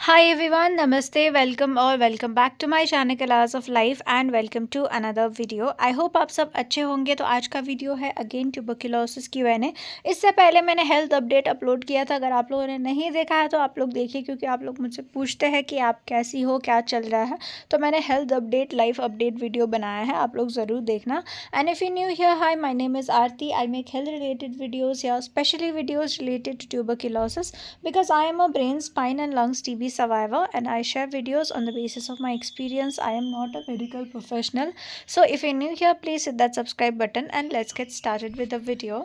Hi everyone, Namaste, welcome or welcome back to my channel Colors of Life and welcome to another video. I hope आप सब अच्छे होंगे। तो आज का वीडियो है अगेन ट्यूबरक्लोसिस Q&A। इससे पहले मैंने हेल्थ अपडेट अपलोड किया था, अगर आप लोगों ने नहीं देखा है तो आप लोग देखिए, क्योंकि आप लोग मुझसे पूछते हैं कि आप कैसी हो, क्या चल रहा है। तो मैंने health update life update video बनाया है, आप लोग ज़रूर देखना। And if you new here, hi, my name is Aarti. I make health related videos या specially videos related to tuberculosis because I am a brain, spine, and lungs TB survivor and I share videos on the basis of my experience. I am not a medical professional. So if you're new here, please hit that subscribe button and let's get started with the video.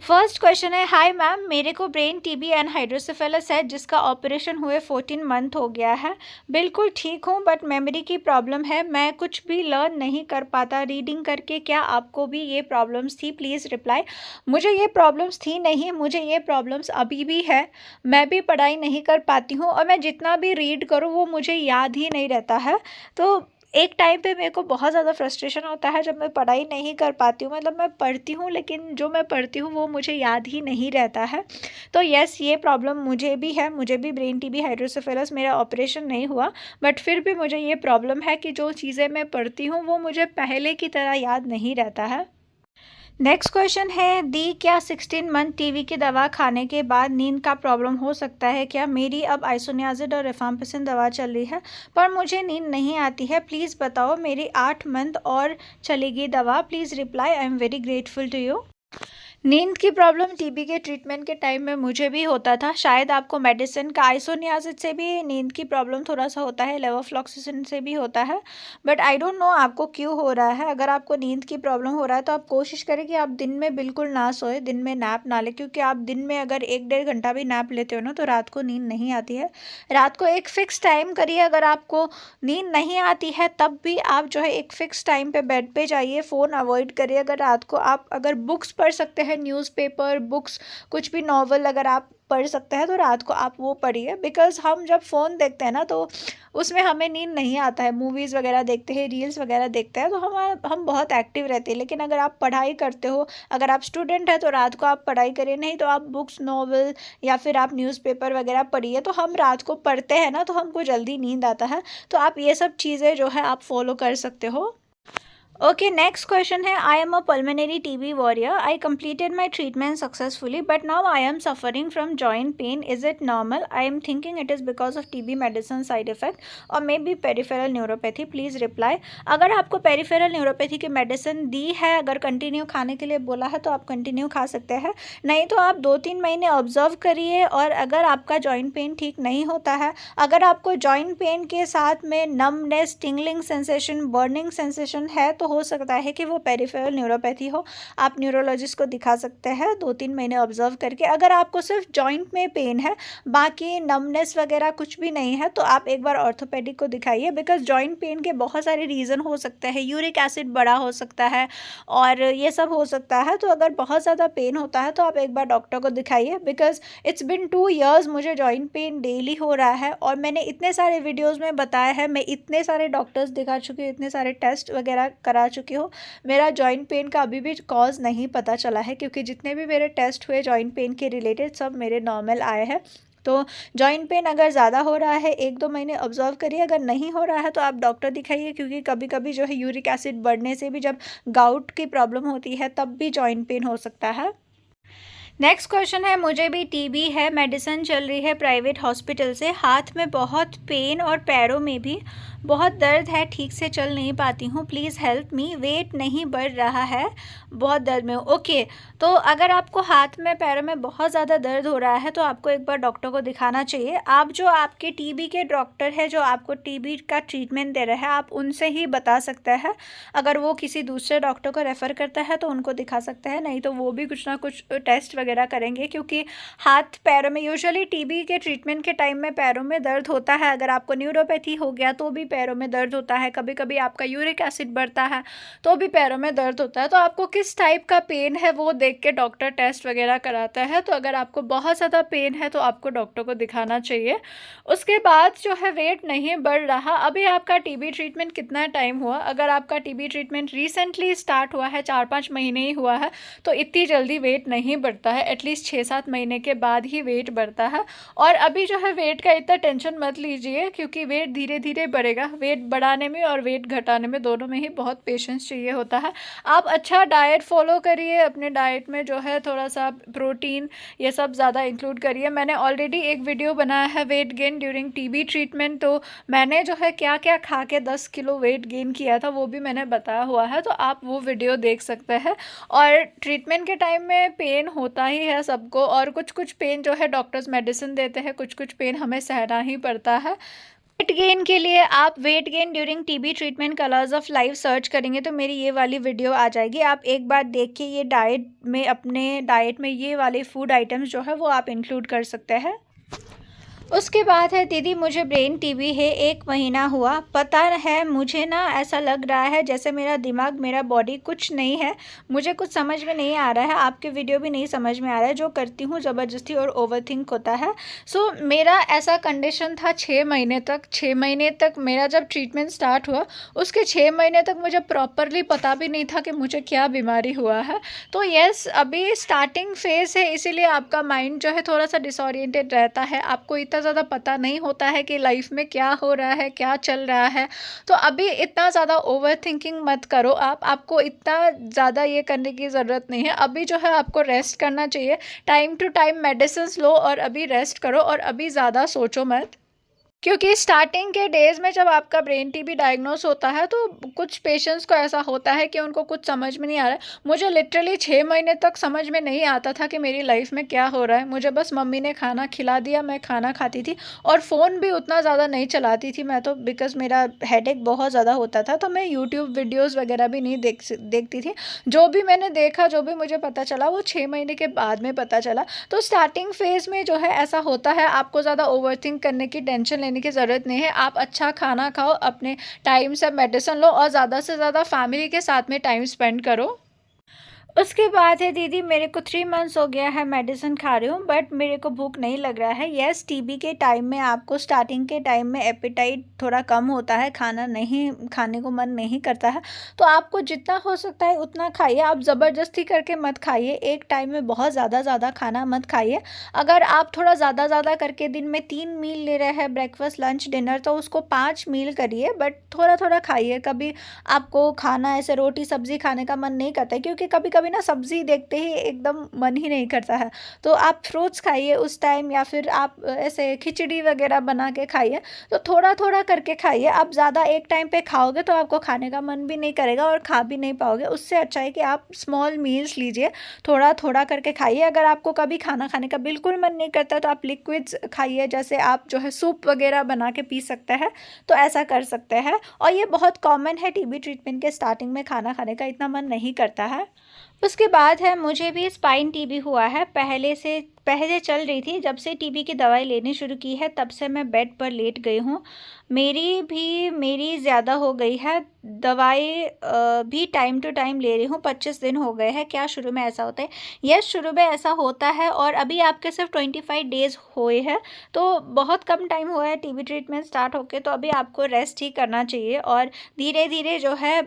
First question है, hi ma'am, मेरे को brain TB and hydrocephalus है जिसका operation हुए 14 month हो गया है। बिल्कुल ठीक हूँ बट मेमोरी की प्रॉब्लम है, मैं कुछ भी लर्न नहीं कर पाता रीडिंग करके। क्या आपको भी ये प्रॉब्लम्स थी? Please reply. मुझे ये प्रॉब्लम्स थी नहीं, मुझे ये प्रॉब्लम्स अभी भी है। मैं भी पढ़ाई नहीं कर पाती हूँ और मैं जितना भी रीड करूँ वो मुझे याद ही नहीं रहता है। तो एक टाइम पे मेरे को बहुत ज़्यादा फ्रस्ट्रेशन होता है जब मैं पढ़ाई नहीं कर पाती हूँ। मतलब मैं पढ़ती हूँ लेकिन जो मैं पढ़ती हूँ वो मुझे याद ही नहीं रहता है। तो यस, ये प्रॉब्लम मुझे भी है, मुझे भी ब्रेन टीबी हाइड्रोसेफेलस, मेरा ऑपरेशन नहीं हुआ बट फिर भी मुझे ये प्रॉब्लम है कि जो चीज़ें मैं पढ़ती हूँ वो मुझे पहले की तरह याद नहीं रहता है। नेक्स्ट क्वेश्चन है, दी क्या 16 मंथ टीवी की दवा खाने के बाद नींद का प्रॉब्लम हो सकता है क्या? मेरी अब आइसोनियाजिड और रिफाम्पिसिन दवा चल रही है पर मुझे नींद नहीं आती है, प्लीज़ बताओ। मेरी 8 मंथ और चलेगी दवा, please reply. I am very grateful to you. नींद की प्रॉब्लम टीबी के ट्रीटमेंट के टाइम में मुझे भी होता था। शायद आपको मेडिसिन का आइसोनियाजिड से भी नींद की प्रॉब्लम थोड़ा सा होता है, लेवोफ्लॉक्सिसिन से भी होता है, बट आई डोंट नो आपको क्यों हो रहा है। अगर आपको नींद की प्रॉब्लम हो रहा है तो आप कोशिश करें कि आप दिन में बिल्कुल ना सोए, दिन में नैप ना लें, क्योंकि आप दिन में अगर 1-1.5 घंटा भी नैप लेते हो ना तो रात को नींद नहीं आती है। रात को एक फ़िक्स टाइम करिए, अगर आपको नींद नहीं आती है तब भी आप जो है एक फ़िक्स टाइम पे बेड पे जाइए, फ़ोन अवॉइड करिए। अगर रात को आप अगर बुक्स पढ़ सकते हैं, न्यूज़पेपर, बुक्स, कुछ भी नॉवल अगर आप पढ़ सकते हैं तो रात को आप वो पढ़िए। बिकॉज़ हम जब फ़ोन देखते हैं ना तो उसमें हमें नींद नहीं आता है। मूवीज़ वगैरह देखते हैं, रील्स वगैरह देखते हैं तो हम बहुत एक्टिव रहते हैं। लेकिन अगर आप पढ़ाई करते हो, अगर आप स्टूडेंट हैं तो रात को आप पढ़ाई करिए, नहीं तो आप बुक्स, नॉवल या फिर आप न्यूज़पेपर वगैरह पढ़िए। तो हम रात को पढ़ते हैं ना तो हमको जल्दी नींद आता है। तो आप ये सब चीज़ें जो है आप फॉलो कर सकते हो। Okay, next question है, I am a pulmonary TB warrior. I completed my treatment successfully, but now I am suffering from joint pain. Is it normal? I am thinking it is because of TB medicine side effect or maybe peripheral neuropathy. Please reply. अगर आपको peripheral neuropathy की medicine दी है, अगर continue खाने के लिए बोला है तो आप कंटिन्यू खा सकते हैं, नहीं तो आप 2-3 महीने ऑब्जर्व करिए। और अगर आपका जॉइंट पेन ठीक नहीं होता है, अगर आपको जॉइंट पेन के साथ में numbness, tingling sensation, burning sensation है तो हो सकता है कि वो पेरिफेरल न्यूरोपैथी हो। आप न्यूरोलॉजिस्ट को दिखा सकते हैं 2-3 महीने ऑब्जर्व करके। अगर आपको सिर्फ जॉइंट में पेन है, बाकी नमनेस वगैरह कुछ भी नहीं है, तो आप एक बार ऑर्थोपेडिक को दिखाइए। बिकॉज जॉइंट पेन के बहुत सारे रीज़न हो सकते हैं, यूरिक एसिड बढ़ा हो सकता है और ये सब हो सकता है। तो अगर बहुत ज़्यादा पेन होता है तो आप एक बार डॉक्टर को दिखाइए। बिकॉज इट्स बिन 2 ईयर्स मुझे जॉइंट पेन डेली हो रहा है और मैंने इतने सारे वीडियोज़ में बताया है, मैं इतने सारे डॉक्टर्स दिखा चुकी हूँ, इतने सारे टेस्ट वगैरह करा चुकी हूँ, मेरा जॉइंट पेन का अभी भी कॉज नहीं पता चला है। क्योंकि जितने भी मेरे टेस्ट हुए जॉइंट पेन के रिलेटेड सब मेरे नॉर्मल आए हैं। तो जॉइंट पेन अगर ज़्यादा हो रहा है 1-2 महीने ऑब्जर्व करिए, अगर नहीं हो रहा है तो आप डॉक्टर दिखाइए। क्योंकि कभी कभी जो है यूरिक एसिड बढ़ने से भी, जब गाउट की प्रॉब्लम होती है तब भी जॉइंट पेन हो सकता है। नेक्स्ट क्वेश्चन है, मुझे भी टीबी है, मेडिसिन चल रही है प्राइवेट हॉस्पिटल से, हाथ में बहुत पेन और पैरों में भी बहुत दर्द है, ठीक से चल नहीं पाती हूँ, प्लीज़ हेल्प मी। वेट नहीं बढ़ रहा है, बहुत दर्द में हूँ। ओके, तो अगर आपको हाथ में पैरों में बहुत ज़्यादा दर्द हो रहा है तो आपको एक बार डॉक्टर को दिखाना चाहिए। आप जो आपके टीबी के डॉक्टर है, जो आपको टीबी का ट्रीटमेंट दे रहे हैं, आप उनसे ही बता सकते हैं। अगर वो किसी दूसरे डॉक्टर को रेफ़र करता है तो उनको दिखा सकते हैं, नहीं तो वो भी कुछ ना कुछ टेस्ट वगैरह करेंगे। क्योंकि हाथ पैरों में यूजुअली टीबी के ट्रीटमेंट के टाइम में पैरों में दर्द होता है। अगर आपको न्यूरोपैथी हो गया तो भी पैरों में दर्द होता है, कभी कभी आपका यूरिक एसिड बढ़ता है तो भी पैरों में दर्द होता है। तो आपको किस टाइप का पेन है वो देख के डॉक्टर टेस्ट वगैरह कराता है। तो अगर आपको बहुत ज़्यादा पेन है तो आपको डॉक्टर को दिखाना चाहिए। उसके बाद जो है वेट नहीं बढ़ रहा, अभी आपका टीबी ट्रीटमेंट कितना टाइम हुआ? अगर आपका टीबी ट्रीटमेंट रिसेंटली स्टार्ट हुआ है, 4-5 महीने ही हुआ है, तो इतनी जल्दी वेट नहीं बढ़ता है, एटलीस्ट 6-7 महीने के बाद ही वेट बढ़ता है। और अभी जो है वेट का इतना टेंशन मत लीजिए, क्योंकि वेट धीरे धीरे बढ़ेगा। वेट बढ़ाने में और वेट घटाने में दोनों में ही बहुत पेशेंस चाहिए होता है। आप अच्छा डाइट फॉलो करिए, अपने डाइट में जो है थोड़ा सा प्रोटीन ये सब ज़्यादा इंक्लूड करिए। मैंने ऑलरेडी एक वीडियो बनाया है weight gain during TB treatment, तो मैंने जो है क्या क्या खा के 10 किलो वेट गेन किया था वो भी मैंने बताया हुआ है, तो आप वो वीडियो देख सकते हैं। और ट्रीटमेंट के टाइम में पेन होता ही है सबको, और कुछ कुछ पेन जो है डॉक्टर्स मेडिसिन देते हैं, कुछ कुछ पेन हमें सहना ही पड़ता है। वेट गेन के लिए आप weight gain during TB treatment colours of life search करेंगे तो मेरी ये वाली वीडियो आ जाएगी। आप एक बार देख के ये डाइट में, अपने डाइट में ये वाले फूड आइटम्स जो है वो आप इंक्लूड कर सकते हैं। उसके बाद है दीदी मुझे ब्रेन टीबी है, 1 महीना हुआ। पता है मुझे ना ऐसा लग रहा है जैसे मेरा दिमाग मेरा बॉडी कुछ नहीं है, मुझे कुछ समझ में नहीं आ रहा है, आपके वीडियो भी नहीं समझ में आ रहा है, जो करती हूँ ज़बरदस्ती और ओवरथिंक होता है। सो मेरा ऐसा कंडीशन था 6 महीने तक। 6 महीने तक मेरा जब ट्रीटमेंट स्टार्ट हुआ, उसके 6 महीने तक मुझे प्रॉपरली पता भी नहीं था कि मुझे क्या बीमारी हुआ है। तो यस, अभी स्टार्टिंग फेज़ है, इसीलिए आपका माइंड जो है थोड़ा सा डिसोरिएंटेड रहता है, आपको इतना ज़्यादा पता नहीं होता है कि लाइफ में क्या हो रहा है, क्या चल रहा है। तो अभी इतना ज़्यादा ओवर थिंकिंग मत करो, आपको इतना ज़्यादा ये करने की ज़रूरत नहीं है। अभी जो है आपको रेस्ट करना चाहिए, टाइम टू टाइम मेडिसिन लो और अभी रेस्ट करो, और अभी ज़्यादा सोचो मत। क्योंकि स्टार्टिंग के डेज़ में जब आपका ब्रेन टीबी डायग्नोस होता है तो कुछ पेशेंट्स को ऐसा होता है कि उनको कुछ समझ में नहीं आ रहा है। मुझे लिटरली 6 महीने तक समझ में नहीं आता था कि मेरी लाइफ में क्या हो रहा है। मुझे बस मम्मी ने खाना खिला दिया, मैं खाना खाती थी, और फ़ोन भी उतना ज़्यादा नहीं चलाती थी मैं तो, बिकॉज़ मेरा हेडेक बहुत ज़्यादा होता था। तो मैं यूट्यूब वीडियोज़ वगैरह भी नहीं देखती थी। जो भी मैंने देखा, जो भी मुझे पता चला, वो 6 महीने के बाद में पता चला। तो स्टार्टिंग फेज़ में जो है ऐसा होता है, आपको ज़्यादा ओवरथिंक करने की, टेंशन लेने की ज़रूरत नहीं है। आप अच्छा खाना खाओ, अपने टाइम से मेडिसिन लो, और ज़्यादा से ज़्यादा फैमिली के साथ में टाइम स्पेंड करो। उसके बाद है दीदी मेरे को 3 मंथ्स हो गया है मेडिसिन खा रही हूँ, बट मेरे को भूख नहीं लग रहा है। येस, टीबी के टाइम में आपको स्टार्टिंग के टाइम में एपेटाइट थोड़ा कम होता है, खाना नहीं खाने को मन नहीं करता है, तो आपको जितना हो सकता है उतना खाइए। आप ज़बरदस्ती करके मत खाइए, एक टाइम में बहुत ज़्यादा खाना मत खाइए। अगर आप थोड़ा ज़्यादा करके दिन में 3 मील ले रहे हैं, ब्रेकफास्ट लंच डिनर, तो उसको 5 मील करिए, बट थोड़ा खाइए। कभी आपको खाना ऐसे रोटी सब्ज़ी खाने का मन नहीं करता है, क्योंकि कभी कभी ना सब्ज़ी देखते ही एकदम मन ही नहीं करता है, तो आप फ्रूट्स खाइए उस टाइम, या फिर आप ऐसे खिचड़ी वगैरह बना के खाइए। तो थोड़ा करके खाइए। आप ज़्यादा एक टाइम पे खाओगे तो आपको खाने का मन भी नहीं करेगा और खा भी नहीं पाओगे। उससे अच्छा है कि आप स्मॉल मील्स लीजिए, थोड़ा करके खाइए। अगर आपको कभी खाना खाने का बिल्कुल मन नहीं करता तो आप लिक्विड्स खाइए, जैसे आप जो है सूप वगैरह बना के पी सकते हैं, तो ऐसा कर सकते हैं। और ये बहुत कॉमन है, टीबी ट्रीटमेंट के स्टार्टिंग में खाना खाने का इतना मन नहीं करता है। उसके बाद है मुझे भी स्पाइन टीबी हुआ है, पहले चल रही थी। जब से टीबी की दवाई लेनी शुरू की है तब से मैं बेड पर लेट गई हूँ। मेरी ज़्यादा हो गई है, दवाई भी टाइम टू टाइम ले रही हूँ। 25 दिन हो गए हैं। क्या शुरू में ऐसा होता है? यस, शुरू में ऐसा होता है, और अभी आपके सिर्फ 25 डेज़ हुए हैं, तो बहुत कम टाइम हुआ है टीबी ट्रीटमेंट स्टार्ट होके। तो अभी आपको रेस्ट ही करना चाहिए, और धीरे धीरे जो है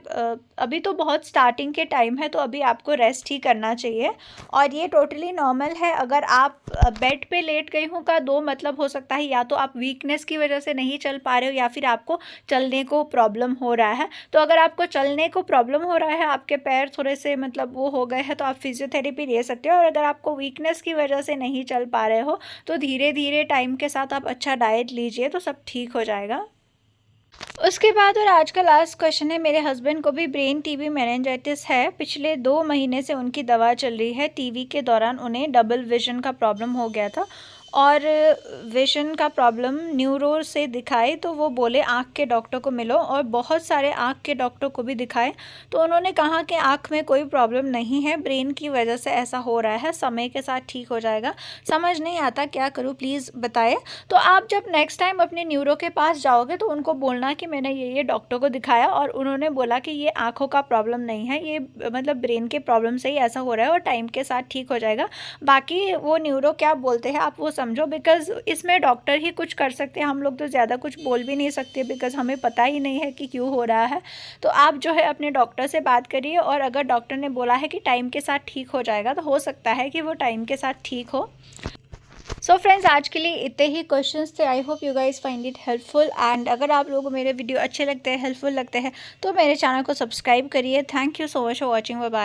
अभी तो बहुत स्टार्टिंग के टाइम है, तो अभी आपको रेस्ट ही करना चाहिए। और ये टोटली नॉर्मल है। अगर आप बेड पे लेट गई हूँ का 2 मतलब हो सकता है, या तो आप वीकनेस की वजह से नहीं चल पा रहे हो, या फिर आपको चलने को प्रॉब्लम हो रहा है। तो अगर आपको चलने को प्रॉब्लम हो रहा है, आपके पैर थोड़े से मतलब वो हो गए हैं, तो आप फिजियोथेरेपी ले सकते हो। और अगर आपको वीकनेस की वजह से नहीं चल पा रहे हो, तो धीरे धीरे टाइम के साथ आप अच्छा डाइट लीजिए, तो सब ठीक हो जाएगा। उसके बाद और आज का लास्ट क्वेश्चन है, मेरे हस्बैंड को भी ब्रेन टीबी मेनिंजाइटिस है। पिछले 2 महीने से उनकी दवा चल रही है। टीबी के दौरान उन्हें डबल विजन का प्रॉब्लम हो गया था, और विजन का प्रॉब्लम न्यूरो से दिखाए तो वो बोले आँख के डॉक्टर को मिलो, और बहुत सारे आँख के डॉक्टर को भी दिखाए, तो उन्होंने कहा कि आँख में कोई प्रॉब्लम नहीं है, ब्रेन की वजह से ऐसा हो रहा है, समय के साथ ठीक हो जाएगा। समझ नहीं आता क्या करूँ, प्लीज़ बताएं। तो आप जब नेक्स्ट टाइम अपने न्यूरो के पास जाओगे तो उनको बोलना कि मैंने ये डॉक्टर को दिखाया, और उन्होंने बोला कि ये आँखों का प्रॉब्लम नहीं है, ये मतलब ब्रेन के प्रॉब्लम से ही ऐसा हो रहा है, और टाइम के साथ ठीक हो जाएगा। बाकी वो न्यूरो क्या बोलते हैं आप वो समझो, बिकॉज़ इसमें डॉक्टर ही कुछ कर सकते हैं, हम लोग तो ज़्यादा कुछ बोल भी नहीं सकते बिकॉज़ हमें पता ही नहीं है कि क्यों हो रहा है। तो आप जो है अपने डॉक्टर से बात करिए, और अगर डॉक्टर ने बोला है कि टाइम के साथ ठीक हो जाएगा, तो हो सकता है कि वो टाइम के साथ ठीक हो। सो फ्रेंड्स, आज के लिए इतने ही क्वेश्चंस थे। I hope you guys find it helpful, and अगर आप लोगों को मेरे वीडियो अच्छे लगते हैं, हेल्पफुल लगते हैं, तो मेरे चैनल को सब्सक्राइब करिए। Thank you so much for watching. Bye bye.